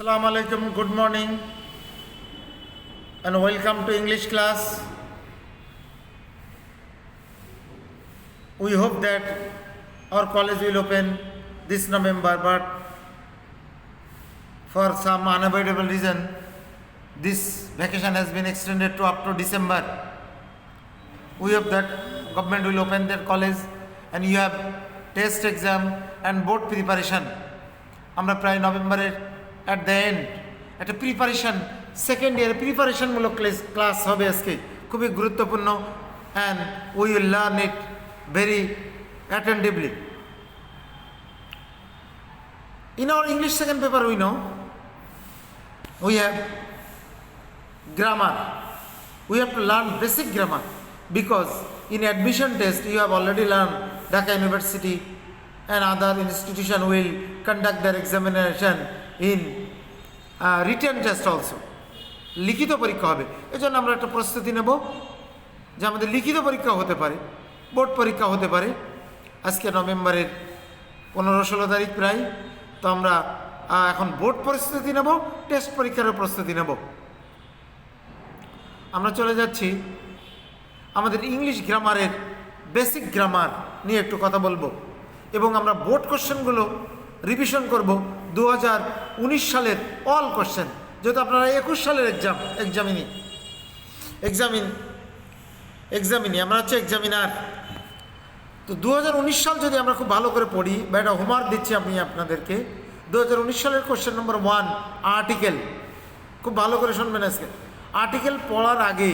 Assalamu alaikum, good morning and welcome to English class. We hope that our college will open this November, but for some unavoidable reason this vacation has been extended to up to December. We hope that government will open their college and you have test exam and board preparation. আমরা প্রায় নভেম্বরের at the end একটা preparation second year প্রিপারেশনমূলক class হবে আজকে, খুবই গুরুত্বপূর্ণ, and we will learn it very attentively. In our English second paper we know we have grammar. We have to learn basic grammar because in admission test you have already learned Dhaka University and other institution will conduct their examination in written test also. লিখিত পরীক্ষা হবে, এজন্য আমরা একটা প্রস্তুতি নেব যে আমাদের লিখিত পরীক্ষা হতে পারে, বোর্ড পরীক্ষা হতে পারে। আজকে নভেম্বরের 15-16 তারিখ প্রায়, তো আমরা এখন বোর্ড প্রস্তুতি নেব, টেস্ট পরীক্ষারও প্রস্তুতি নেব। আমরা চলে যাচ্ছি আমাদের ইংলিশ গ্রামারের বেসিক গ্রামার নিয়ে একটু কথা বলবো এবং আমরা বোর্ড কোশ্চেনগুলো রিভিশন করব 2019 সালের অল কোশ্চেন, যেহেতু আপনারা 21 সালের এক্সামিনি আমরা হচ্ছে এক্সামিনার। তো 2019 সাল যদি আমরা খুব ভালো করে পড়ি বা একটা হোমওয়ার্ক দিচ্ছি আমি আপনাদেরকে, 2019 সালের কোশ্চেন নম্বর 1 আর্টিকেল, খুব ভালো করে শুনবেন আজকে। আর্টিকেল পড়ার আগে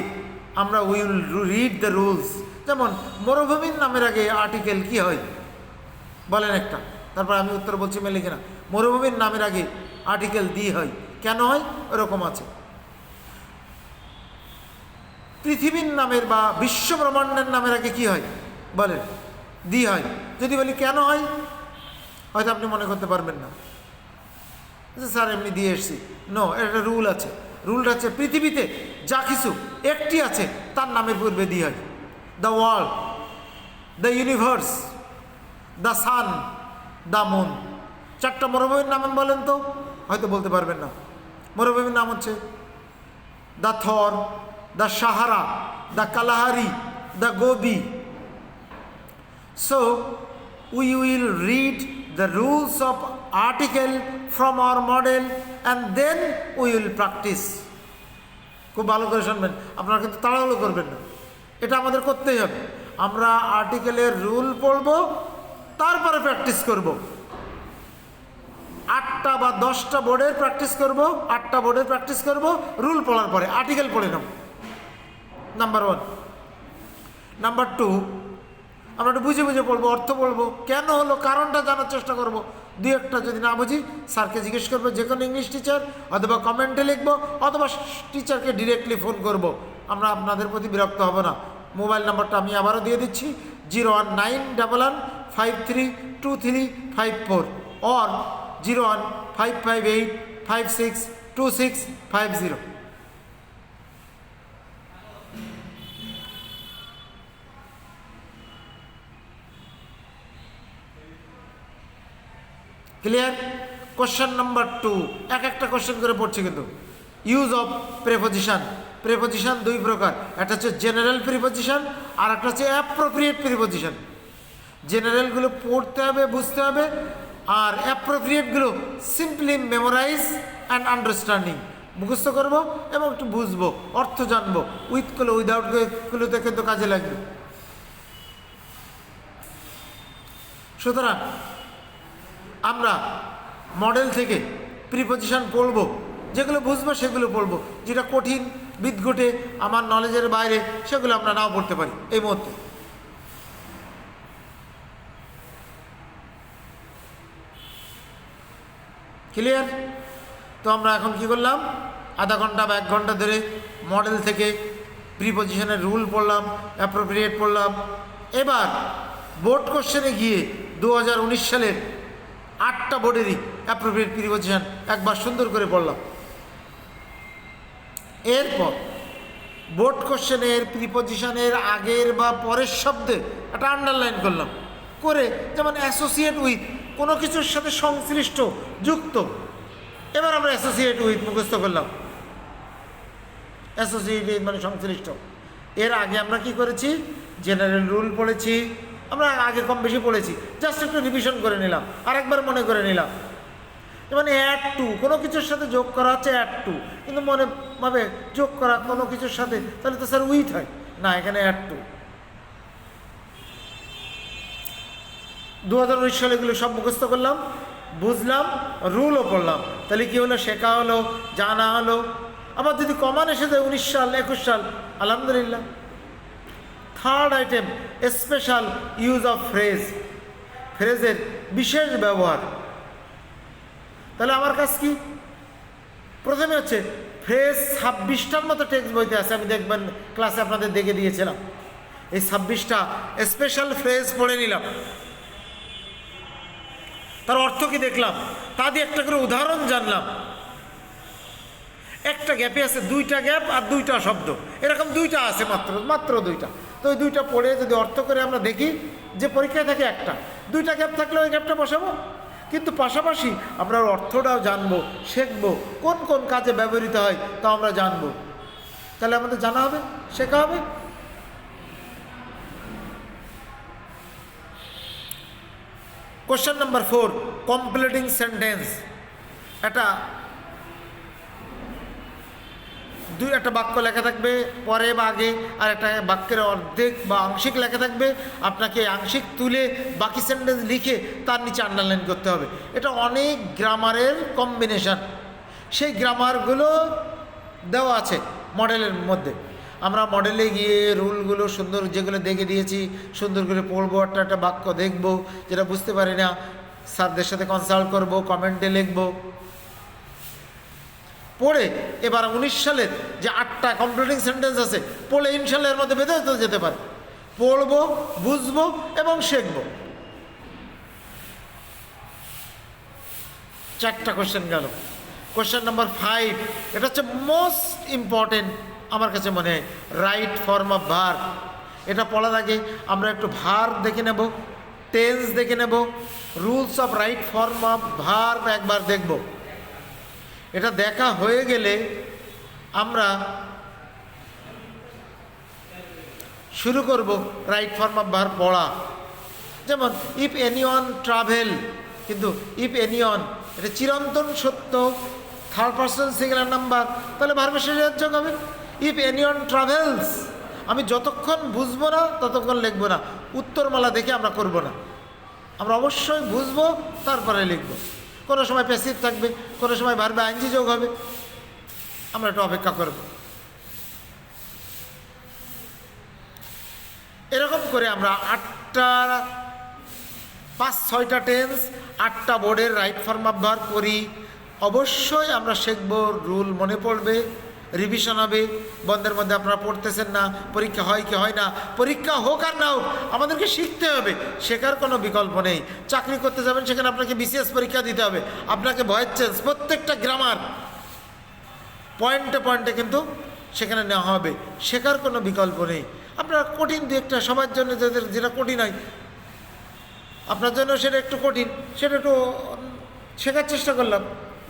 আমরা উইল রিড দ্য রুলস। যেমন মরুভূমির নামের আগে আর্টিকেল কি হয় বলেন একটা, তারপর আমি উত্তর বলছি মেলে কিনা। মরুভূমির নামের আগে আর্টিকেল দি হয়, কেন হয় ওরকম আছে। পৃথিবীর নামের বা বিশ্ব ব্রহ্মাণ্ডের নামের আগে কি হয় বলেন, দি হয়। যদি বলি কেন হয়, হয়তো আপনি মনে করতে পারবেন না, স্যার এমনি দিয়ে এসছি। নো, একটা রুল আছে। রুলটা হচ্ছে পৃথিবীতে যা কিছু একটি আছে তার নামের পূর্বে দি হয়। The world, the universe, the sun, the moon. 4টা মরুভূমির নাম বলেন তো, হয়তো বলতে পারবেন না। মরুভূমির নাম হচ্ছে the Thar, the Sahara, the Kalahari, the Gobi. So we will read the rules of article from our model and then we will practice. খুব ভালো করে শুনবেন, আপনারা কিন্তু তাড়াহুড়ো করবেন না, এটা আমাদের করতেই হবে। আমরা আর্টিকেলের রুল পড়ব, তারপরে প্র্যাকটিস করব। 8টা বা 10টা বোর্ডের প্র্যাকটিস করব, 8টা বোর্ডের প্র্যাকটিস করব রুল পড়ার পরে, আর্টিকেল পড়ে নেব। নাম্বার 1। নাম্বার 2, আমরা একটু বুঝে বুঝে পড়বো, অর্থ বলবো, কেন হলো কারণটা জানার চেষ্টা করব। 2-1টা যদি না বুঝি স্যারকে জিজ্ঞেস করবো, যে কোনো ইংলিশ টিচার, অথবা কমেন্টে লিখবো, অথবা টিচারকে ডিরেক্টলি ফোন করব। আমরা আপনাদের প্রতি বিরক্ত হব না। মোবাইল নাম্বারটা আমি আবারও দিয়ে দিচ্ছি, 01911532354 or 01558562650। ক্লিয়ার? কোশ্চেন নাম্বার 2, একটা কোশ্চেন করে পড়ছি কিন্তু। Use of preposition. প্রিপোজিশন 2 প্রকার, একটা হচ্ছে জেনারেল প্রিপোজিশন আর একটা হচ্ছে অ্যাপ্রোপ্রিয়েট প্রিপোজিশন। জেনারেলগুলো পড়তে হবে, বুঝতে হবে, আর অ্যাপ্রোপ্রিয়েটগুলো সিম্পলি মেমোরাইজ অ্যান্ড আন্ডারস্ট্যান্ডিং, মুখস্থ করব এবং একটু বুঝবো, অর্থ জানবো। উইথগুলো উইদাউটগুলোতে কিন্তু কাজে লাগবে। সুতরাং আমরা মডেল থেকে প্রিপোজিশন পড়বো, যেগুলো বুঝবো সেগুলো পড়বো, যেটা কঠিন বিদঘটে আমার নলেজের বাইরে সেগুলো আমরা নাও পড়তে পারি এই মুহূর্তে। ক্লিয়ার? তো আমরা এখন কি করলাম, আধা ঘন্টা বা 1 ঘন্টা ধরে মডেল থেকে প্রিপোজিশনের রুল পড়লাম, অ্যাপ্রোপ্রিয়েট পড়লাম। এবার বোর্ড কোশ্চেনে গিয়ে 2019 সালের 8টা বোর্ডেরই অ্যাপ্রোপ্রিয়েট প্রিপোজিশন একবার সুন্দর করে পড়লাম। এরপর বোর্ড কোশ্চেনের প্রিপোজিশনের আগের বা পরের শব্দে একটা আন্ডারলাইন করলাম করে, যেমন অ্যাসোসিয়েট উইথ, কোনো কিছুর সাথে সংশ্লিষ্ট, যুক্ত। এবার আমরা অ্যাসোসিয়েট উইথ মুখস্থ করলাম, অ্যাসোসিয়েট মানে সংশ্লিষ্ট। এর আগে আমরা কি করেছি, জেনারেল রুল পড়েছি, আমরা আগে কম বেশি পড়েছি, জাস্ট একটু রিভিশন করে নিলাম, আরেকবার মনে করে নিলাম। মানে অ্যাড টু, কোনো কিছুর সাথে যোগ করা হচ্ছে অ্যাড টু, কিন্তু মনে ভাবে যোগ করা কোনো কিছুর সাথে, তাহলে তো স্যার উইথ হয় না, এখানে অ্যাড টু। 2019 সালে এগুলো সব মুখস্থ করলাম, বুঝলাম, রুলও পড়লাম, তাহলে কি হলো, শেখা হলো, জানা হলো। আবার যদি কমান এসে যায় 19 সাল 21 সাল, আলহামদুলিল্লাহ। Third item, special use of phrase, ফ্রেজের বিশেষ ব্যবহার। তাহলে আমার কাজ কি, প্রথমে হচ্ছে ফ্রেজ 26টার মতো টেক্সট বইতে আছে, আমি দেখবেন ক্লাসে আপনাদের দেখে দিয়েছিলাম। এই 26টা স্পেশাল ফ্রেজ পড়ে নিলাম, তার অর্থ কি দেখলাম, তা দিয়ে একটা করে উদাহরণ জানলাম। একটা গ্যাপে আছে 2টা গ্যাপ আর 2টা শব্দ, এরকম 2টা আছে মাত্র 2টা। তো ওই 2টা পড়ে যদি অর্থ করে আমরা দেখি যে পরীক্ষায় থাকে একটা, 2টা গ্যাপ থাকলে ওই গ্যাপটা বসাবো, কিন্তু পাশাপাশি আমরা অর্থটাও জানবো, শিখবো, কোন কোন কাজে ব্যবহৃত হয় তা আমরা জানবো। তাহলে আমাদের জানা হবে, শেখা হবে। Question number 4, completing sentence. একটা বাক্য লেখা থাকবে পরে বা আগে, আর একটা বাক্যের অর্ধেক বা আংশিক লেখা থাকবে, আপনাকে আংশিক তুলে বাকি সেন্টেন্স লিখে তার নিচে আন্ডারলাইন করতে হবে। এটা অনেক গ্রামারের কম্বিনেশন, সেই গ্রামারগুলো দেওয়া আছে মডেলের মধ্যে। আমরা মডেলে গিয়ে রুলগুলো সুন্দর যেগুলো দেখে দিয়েছি সুন্দর করে পড়বো, একটা বাক্য দেখবো, যেটা বুঝতে পারি না স্যারদের সাথে কনসাল্ট করব, কমেন্টে লিখবো, পড়ে এবার 19 সালের যে 8টা কমপ্লিটিং সেন্টেন্স আছে পড়লে ইনশাল্লাহ এর মধ্যে বেঁধে যেতে পারে। পড়বো, বুঝবো এবং শিখবো। 4টা কোশ্চেন গেল। কোশ্চেন নাম্বার 5, এটা হচ্ছে মোস্ট ইম্পর্টেন্ট আমার কাছে মনে হয়, রাইট ফর্ম অফ ভার্ব। এটা পড়ার আগে আমরা একটু ভার্ব দেখে নেব, টেন্স দেখে নেব, rules of right form of verb একবার দেখব। এটা দেখা হয়ে গেলে আমরা শুরু করব রাইট ফর্ম অফ ভার্ব পড়া। যেমন ইফ এনিওয়ান ট্রাভেল, কিন্তু ইফ এনিওয়ান এটা চিরন্তন সত্য, থার্ড পারসন সিঙ্গুলার নাম্বার, তাহলে ভার্বের শেষে যোগ হবে। ইফ এনিওয়ান ট্রাভেলস, আমি যতক্ষণ বুঝবো না ততক্ষণ লিখবো না, উত্তরমালা দেখে আমরা করব না, আমরা অবশ্যই বুঝবো তারপরে লিখবো। কোনো সময় প্যাসিভ থাকবে, কোনো সময় ভার্বে আইনজি যোগ হবে, আমরা একটু অপেক্ষা করব। এরকম করে আমরা 5-6টা টেন্স, 8টা বোর্ডের রাইট ফর্ম অফ ভার্ব করি। অবশ্যই আমরা শিখব, রুল মনে পড়বে, রিভিশন হবে। বন্ধের মধ্যে আপনারা পড়তেছেন না, পরীক্ষা হয় কি হয় না, পরীক্ষা হোক আর না হোক আমাদেরকে শিখতে হবে, শেখার কোনো বিকল্প নেই। চাকরি করতে যাবেন সেখানে আপনাকে বিসিএস পরীক্ষা দিতে হবে, আপনাকে ভয়েস চেঞ্জ, প্রত্যেকটা গ্রামার পয়েন্টে পয়েন্টে কিন্তু সেখানে নেওয়া হবে, শেখার কোনো বিকল্প নেই। আপনারা কঠিন দু একটা, সবার জন্য যেটা কঠিন হয় আপনার জন্য সেটা একটু কঠিন, সেটা একটু শেখার চেষ্টা করলাম,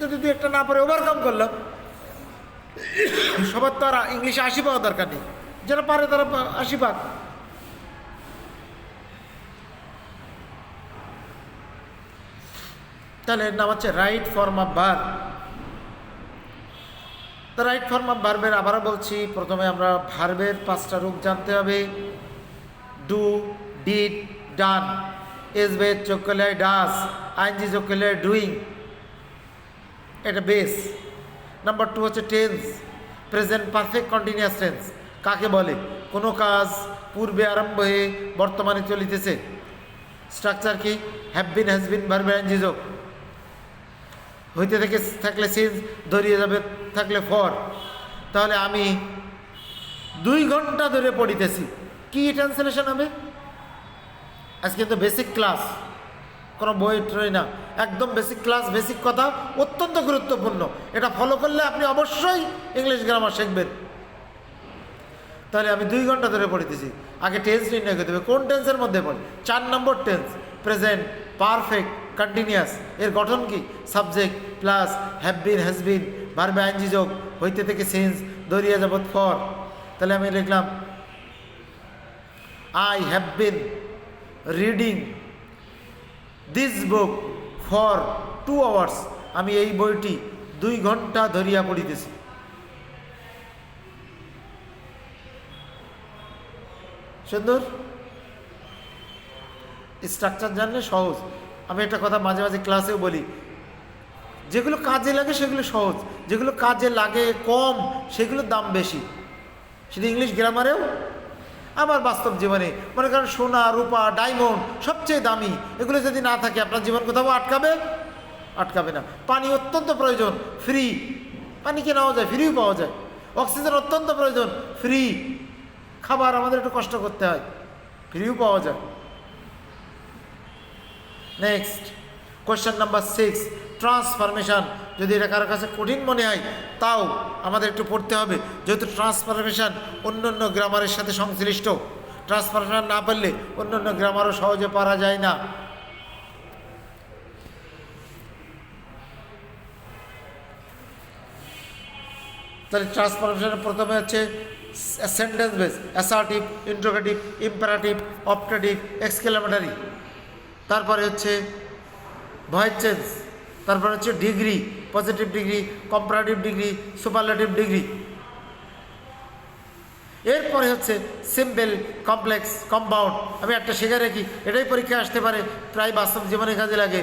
যদি দু একটা না পারে ওভারকাম করলাম। সবার তো আর ইংলিশে 80 পাওয়া দরকার নেই, যারা পারে তারা 80 পাক। তাহলে এর নাম হচ্ছে রাইট ফর্ম অফ ভার্ব। তো রাইট ফর্ম অফ ভার্বের আবারও বলছি, প্রথমে আমরা ভার্বের 5টা রূপ জানতে হবে। Do, did, done, S base যোগ করলে ডাস, আইএনজি যোগ করলে ডুইং, এটা বেস। নাম্বার 2 হচ্ছে tense, present perfect continuous tense. কাকে বলে? কোনো কাজ পূর্বে আরম্ভ হয়ে বর্তমানে চলিতেছে। স্ট্রাকচার কি? হ্যাভ বিন, হ্যাজ বিন, ভার্বে আইএনজি যোগ, হইতে থেকে থাকলে সিন্স, ধরিয়ে যাবে থাকলে ফর। তাহলে আমি 2 ঘন্টা ধরে পড়িতেছি, কি ট্রান্সলেশন হবে? আজকে তো বেসিক ক্লাস, কোনো বই ট্রই না, একদম বেসিক ক্লাস, বেসিক কথা অত্যন্ত গুরুত্বপূর্ণ। এটা ফলো করলে আপনি অবশ্যই ইংলিশ গ্রামার শিখবেন। তাহলে আমি 2 ঘন্টা ধরে পড়িতেছি, আগে টেন্স নির্ণয় করতে হবে, কোন টেন্সের মধ্যে পড়ে? 4 নম্বর টেন্স, প্রেজেন্ট পারফেক্ট কন্টিনিউয়াস, এর গঠন কি? Subject plus have been, has been, ভার্বে আইনজি যোগ, হইতে থেকে সেন্স, দরিয়া যাবত ফর। তাহলে আমি লিখলাম I have been reading this book for 2 hours. আমি এই বইটি 2 ঘন্টা ধরিয়া পড়িতেছি। সুন্দর স্ট্রাকচার জানলে সহজ। আমি একটা কথা মাঝে মাঝে ক্লাসেও বলি, যেগুলো কাজে লাগে সেগুলো সহজ, যেগুলো কাজে লাগে কম সেগুলোর দাম বেশি। সেটা ইংলিশ গ্রামারেও আবার বাস্তব জীবনে। মনে করেন সোনা, রূপা, ডায়মন্ড সবচেয়ে দামি, এগুলো যদি না থাকে আপনার জীবন কোথাও আটকাবে না। পানি অত্যন্ত প্রয়োজন, ফ্রি। পানি কেনাও যায়, ফ্রিও পাওয়া যায়। অক্সিজেন অত্যন্ত প্রয়োজন, ফ্রি। খাবার আমাদের একটু কষ্ট করতে হয়, ফ্রিও পাওয়া যায়। Next question number 6, transformation. যদি এটা কারোর কাছে কঠিন মনে হয় তাও আমাদের একটু পড়তে হবে, যেহেতু ট্রান্সফরমেশন অন্য অন্য গ্রামারের সাথে সংশ্লিষ্ট। ট্রান্সফরমেশন না পারলে অন্য অন্য গ্রামারও সহজে পারা যায় না। তাহলে ট্রান্সফরমেশনের প্রথমে হচ্ছে sentence base, assertive, interrogative, imperative, optative, exclamatory. তারপরে হচ্ছে ভয়েস চেঞ্জ, তারপরে হচ্ছে degree, positive degree, comparative degree, superlative degree. এরপরে হচ্ছে সিম্পল, কমপ্লেক্স, কম্পাউন্ড। আমি একটা শিখে রাখি, এটাই পরীক্ষায় আসতে পারে, প্রায় বাস্তব জীবনে কাজে লাগে।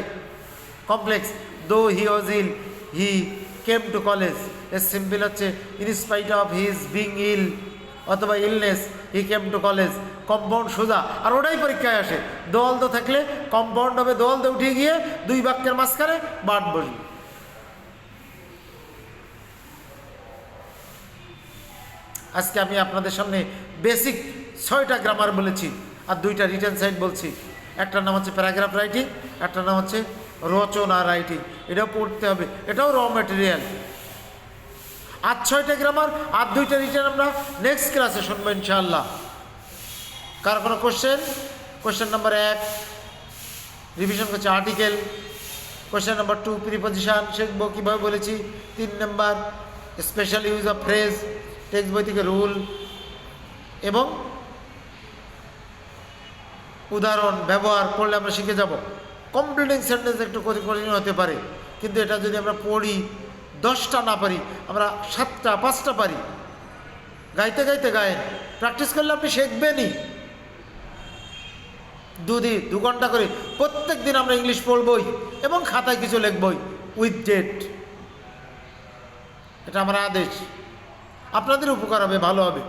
Complex, though he was ill, he came to college. এর সিম্পল হচ্ছে in spite of his being ill অথবা illness he came to college. Compound সোজা, আর ওটাই পরীক্ষায় আসে। দোয়াল দো থাকলে কম্পাউন্ড হবে, দোয়াল দো উঠে গিয়ে 2 বাক্যের মাঝখানে বাদ বসবে। আজকে আমি আপনাদের সামনে বেসিক 6টা গ্রামার বলেছি, আর 2টা রিটেন সাইড বলছি। একটার নাম হচ্ছে প্যারাগ্রাফ রাইটিং, একটার নাম হচ্ছে রচনা রাইটিং। এটাও পড়তে হবে, এটাও র ম্যাটেরিয়াল। আর 6টা গ্রামার আর 2টা রিটেন আমরা নেক্সট ক্লাসে শুনবো ইনশাআল্লাহ। কার কোনো কোশ্চেন? কোশ্চেন নাম্বার 1 রিভিশন করছে আর্টিকেল। কোশ্চেন নাম্বার 2 প্রিপজিশন শিখবো কীভাবে বলেছি। 3 number special use of phrase, text বই থেকে রুল এবং উদাহরণ ব্যবহার করলে আমরা শিখে যাব। কমপ্লিটিং সেন্টেন্স একটু কঠিন হতে পারে, কিন্তু এটা যদি আমরা পড়ি 10টা না পারি, আমরা 7টা 5টা পারি। গাইতে গাইতে গায়েন, প্র্যাকটিস করলে আপনি শিখবেনই। 2 ঘন্টা করে প্রত্যেক দিন আমরা ইংলিশ পড়বই এবং খাতায় কিছু লিখবই উইথ ডেট। এটা আমার আদেশ, আপনাদের উপকার হবে, ভালো হবে।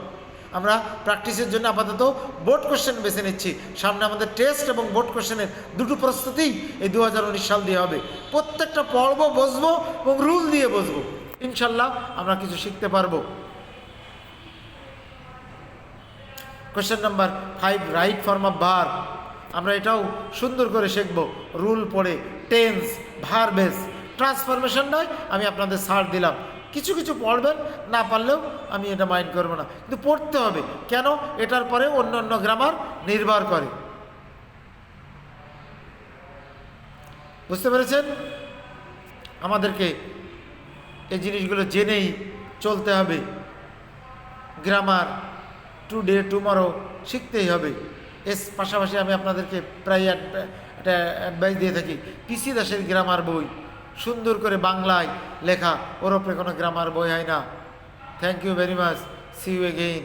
আমরা প্র্যাকটিসের জন্য আপাতত বোর্ড কোশ্চেন বেছে নিচ্ছি। সামনে আমাদের টেস্ট এবং বোর্ড কোশ্চেনের 2টো প্রস্তুতিই এই 2019 সাল দিয়ে হবে। প্রত্যেকটা পড়বো, বসবো এবং রুল দিয়ে বসবো। ইনশাল্লাহ আমরা কিছু শিখতে পারবো। Question number 5 right form of verb. আমরা এটাও সুন্দর করে শিখবো রুল পড়ে। টেন্স, ভার্বেস, ট্রান্সফরমেশন নয়, আমি আপনাদের ছাড় দিলাম। কিছু কিছু পড়বেন, না পারলেও আমি এটা মাইন্ড করবো না, কিন্তু পড়তে হবে। কেন? এটার পরে অন্য অন্য গ্রামার নির্ভর করে। বুঝতে পেরেছেন? আমাদেরকে এই জিনিসগুলো জেনেই চলতে হবে। গ্রামার টুডে টুমরো শিখতেই হবে। এর পাশাপাশি আমি আপনাদেরকে প্রায় একটা অ্যাডভাইস দিয়ে থাকি, পিসি দাসের গ্রামার বই সুন্দর করে বাংলায় লেখা, ওর ওপরে কোনো গ্রামার বই হয় না। Thank you very much, see you again.